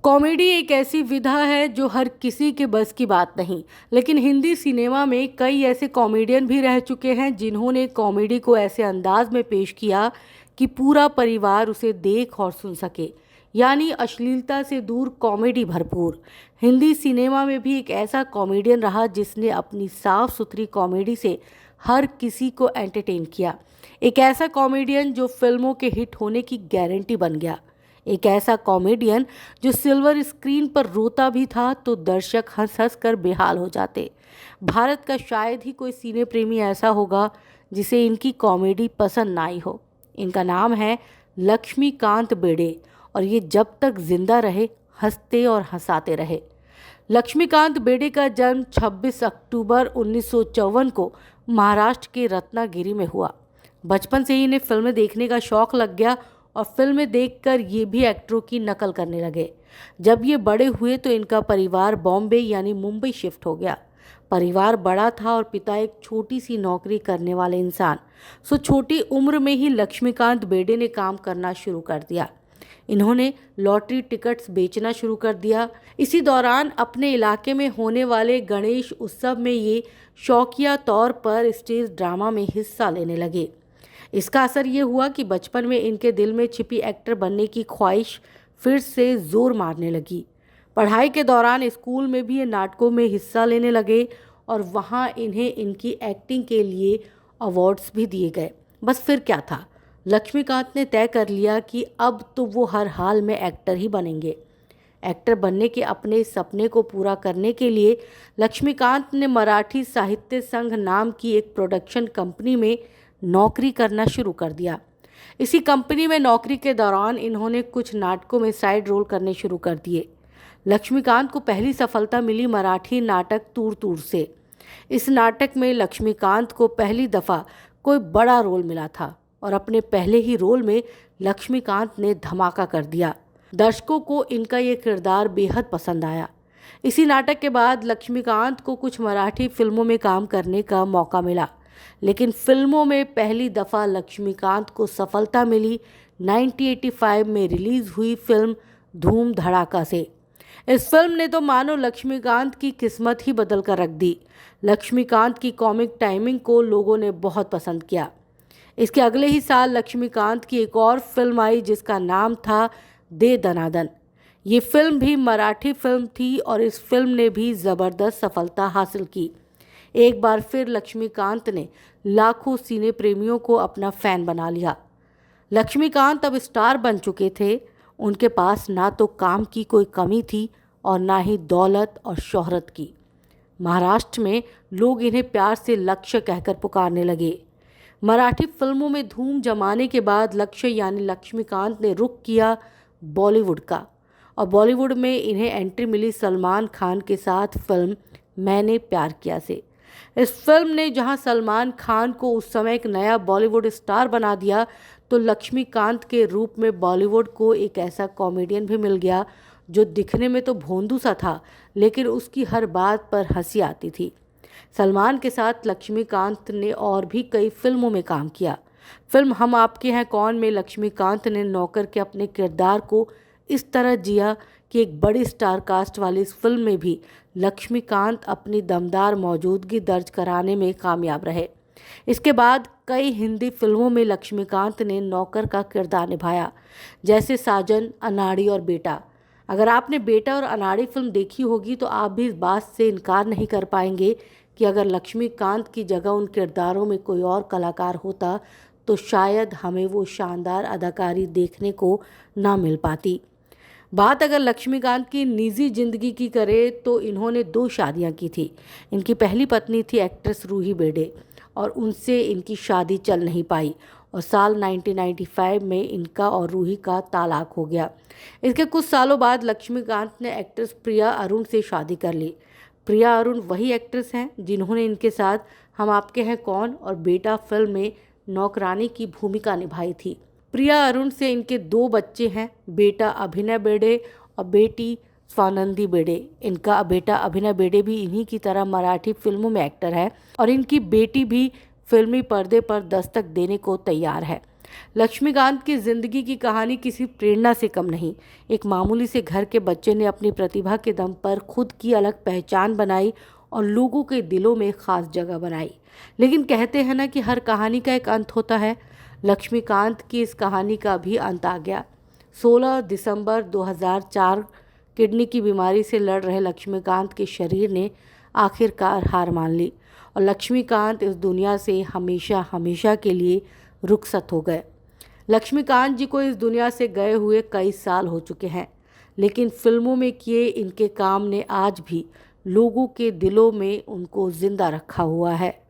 Comedy एक ऐसी विधा है जो हर किसी के बस की बात नहीं, लेकिन हिंदी सिनेमा में कई ऐसे कॉमेडियन भी रह चुके हैं जिन्होंने कॉमेडी को ऐसे अंदाज में पेश किया कि पूरा परिवार उसे देख और सुन सके। यानी अश्लीलता से दूर कॉमेडी भरपूर। हिंदी सिनेमा में भी एक ऐसा कॉमेडियन रहा जिसने अपनी साफ सुथरी कॉमेडी से हर किसी को एंटरटेन किया। एक ऐसा कॉमेडियन जो फिल्मों के हिट होने की गारंटी बन गया। एक ऐसा कॉमेडियन जो सिल्वर स्क्रीन पर रोता भी था तो दर्शक हंस हंस कर बेहाल हो जाते। भारत का शायद ही कोई सिने प्रेमी ऐसा होगा जिसे इनकी कॉमेडी पसंद ना आई हो। इनका नाम है लक्ष्मीकांत बेर्डे और ये जब तक जिंदा रहे हंसते और हंसाते रहे। लक्ष्मीकांत बेर्डे का जन्म 26 अक्टूबर 1954 को महाराष्ट्र के रत्नागिरी में हुआ। बचपन से ही इन्हें फिल्में देखने का शौक लग गया और फिल्में देखकर ये भी एक्टरों की नकल करने लगे। जब ये बड़े हुए तो इनका परिवार बॉम्बे यानी मुंबई शिफ्ट हो गया। परिवार बड़ा था और पिता एक छोटी सी नौकरी करने वाले इंसान। सो छोटी उम्र में ही लक्ष्मीकांत बेर्डे ने काम करना शुरू कर दिया। इन्होंने लॉटरी टिकट्स बेचना शुरू कर दिया। इसी दौरान अपने इलाके में होने वाले गणेश उत्सव में ये शौकिया तौर पर स्टेज ड्रामा में हिस्सा लेने लगे। इसका असर ये हुआ कि बचपन में इनके दिल में छिपी एक्टर बनने की ख्वाहिश फिर से जोर मारने लगी। पढ़ाई के दौरान स्कूल में भी ये नाटकों में हिस्सा लेने लगे और वहाँ इन्हें इनकी एक्टिंग के लिए अवार्ड्स भी दिए गए। बस फिर क्या था, लक्ष्मीकांत ने तय कर लिया कि अब तो वो हर हाल में एक्टर ही बनेंगे। एक्टर बनने के अपने सपने को पूरा करने के लिए लक्ष्मीकांत ने मराठी साहित्य संघ नाम की एक प्रोडक्शन कंपनी में नौकरी करना शुरू कर दिया। इसी कंपनी में नौकरी के दौरान इन्होंने कुछ नाटकों में साइड रोल करने शुरू कर दिए। लक्ष्मीकांत को पहली सफलता मिली मराठी नाटक तूर तूर से। इस नाटक में लक्ष्मीकांत को पहली दफ़ा कोई बड़ा रोल मिला था और अपने पहले ही रोल में लक्ष्मीकांत ने धमाका कर दिया। दर्शकों को इनका ये किरदार बेहद पसंद आया। इसी नाटक के बाद लक्ष्मीकांत को कुछ मराठी फिल्मों में काम करने का मौका मिला, लेकिन फिल्मों में पहली दफ़ा लक्ष्मीकांत को सफलता मिली 1985 में रिलीज़ हुई फिल्म धूम धड़ाका से। इस फिल्म ने तो मानो लक्ष्मीकांत की किस्मत ही बदल कर रख दी। लक्ष्मीकांत की कॉमिक टाइमिंग को लोगों ने बहुत पसंद किया। इसके अगले ही साल लक्ष्मीकांत की एक और फिल्म आई जिसका नाम था दे दनादन। ये फिल्म भी मराठी फिल्म थी और इस फिल्म ने भी ज़बरदस्त सफलता हासिल की। एक बार फिर लक्ष्मीकांत ने लाखों सिने प्रेमियों को अपना फ़ैन बना लिया। लक्ष्मीकांत अब स्टार बन चुके थे। उनके पास ना तो काम की कोई कमी थी और ना ही दौलत और शोहरत की। महाराष्ट्र में लोग इन्हें प्यार से लक्ष्य कहकर पुकारने लगे। मराठी फिल्मों में धूम जमाने के बाद लक्ष्य यानी लक्ष्मीकांत ने रुख किया बॉलीवुड का और बॉलीवुड में इन्हें एंट्री मिली सलमान खान के साथ फिल्म मैंने प्यार किया से। इस फिल्म ने जहां सलमान खान को उस समय एक नया बॉलीवुड स्टार बना दिया, तो लक्ष्मीकांत के रूप में बॉलीवुड को एक ऐसा कॉमेडियन भी मिल गया जो दिखने में तो भोंदू सा था, लेकिन उसकी हर बात पर हंसी आती थी। सलमान के साथ लक्ष्मीकांत ने और भी कई फिल्मों में काम किया। फिल्म हम आपके हैं कौन में लक्ष्मीकांत ने नौकर के अपने किरदार को इस तरह जिया कि एक बड़ी स्टार कास्ट वाली इस फिल्म में भी लक्ष्मीकांत अपनी दमदार मौजूदगी दर्ज कराने में कामयाब रहे। इसके बाद कई हिंदी फिल्मों में लक्ष्मीकांत ने नौकर का किरदार निभाया, जैसे साजन, अनाड़ी और बेटा। अगर आपने बेटा और अनाड़ी फिल्म देखी होगी तो आप भी इस बात से इनकार नहीं कर पाएंगे कि अगर लक्ष्मीकांत की जगह उन किरदारों में कोई और कलाकार होता तो शायद हमें वो शानदार अदाकारी देखने को ना मिल पाती। बात अगर लक्ष्मीकांत की निजी ज़िंदगी की करें तो इन्होंने 2 शादियां की थी। इनकी पहली पत्नी थी एक्ट्रेस रूही बेर्डे और उनसे इनकी शादी चल नहीं पाई और साल 1995 में इनका और रूही का तालाक हो गया। इसके कुछ सालों बाद लक्ष्मीकांत ने एक्ट्रेस प्रिया अरुण से शादी कर ली। प्रिया अरुण वही एक्ट्रेस हैं जिन्होंने इनके साथ हम आपके हैं कौन और बेटा फिल्म में नौकरानी की भूमिका निभाई थी। प्रिया अरुण से इनके 2 बच्चे हैं, बेटा अभिनय बेर्डे और बेटी स्वानंदी बेर्डे। इनका बेटा अभिनय बेर्डे भी इन्हीं की तरह मराठी फिल्मों में एक्टर है और इनकी बेटी भी फिल्मी पर्दे पर दस्तक देने को तैयार है। लक्ष्मीकांत की जिंदगी की कहानी किसी प्रेरणा से कम नहीं। एक मामूली से घर के बच्चे ने अपनी प्रतिभा के दम पर खुद की अलग पहचान बनाई और लोगों के दिलों में खास जगह बनाई। लेकिन कहते हैं ना कि हर कहानी का एक अंत होता है। लक्ष्मीकांत की इस कहानी का भी अंत आ गया। 16 दिसंबर 2004 किडनी की बीमारी से लड़ रहे लक्ष्मीकांत के शरीर ने आखिरकार हार मान ली और लक्ष्मीकांत इस दुनिया से हमेशा हमेशा के लिए रुखसत हो गए। लक्ष्मीकांत जी को इस दुनिया से गए हुए कई साल हो चुके हैं, लेकिन फिल्मों में किए इनके काम ने आज भी लोगों के दिलों में उनको जिंदा रखा हुआ है।